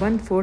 1/4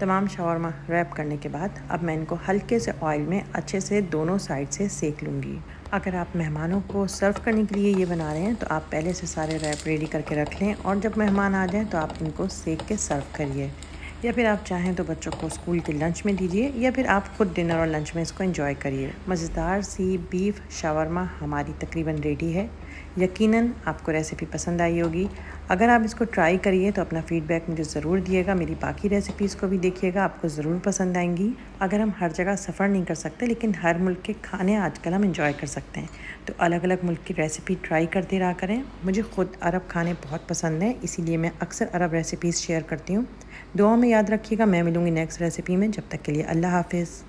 तमाम shawarma rap करने के बाद अब मैं इनको हल्के से ऑयल में अच्छे से दोनों साइड से सेक लूँगी। अगर आप मेहमानों को सर्व करने के लिए ये बना रहे हैं तो आप पहले से सारे रैप रेडी करके रख लें और जब मेहमान आ जाएं तो आप इनको सेक के सर्व करिए, या फिर आप चाहें तो बच्चों को स्कूल के लंच में दीजिए, या फिर आप खुद डिनर और लंच में इसको एंजॉय करिए। मज़ेदार सी बीफ शावरमा हमारी तकरीबन रेडी है। यकीनन आपको रेसिपी पसंद आई होगी। अगर आप इसको ट्राई करिए तो अपना फ़ीडबैक मुझे ज़रूर दिएगा। मेरी बाकी रेसिपीज़ को भी देखिएगा, आपको ज़रूर पसंद आएंगी। अगर हम हर जगह सफ़र नहीं कर सकते लेकिन हर मुल्क के खाने आजकल हम इंजॉय कर सकते हैं, तो अलग अलग मुल्क की रेसिपी ट्राई करते रहा करें। मुझे ख़ुद अरब खाने बहुत पसंद हैं, इसीलिए मैं अक्सर अरब रेसिपीज़ शेयर करती हूँ। दुआ में याद रखिएगा। मैं मिलूँगी नेक्स्ट रेसिपी में। जब तक के लिए अल्लाह हाफ़िज़।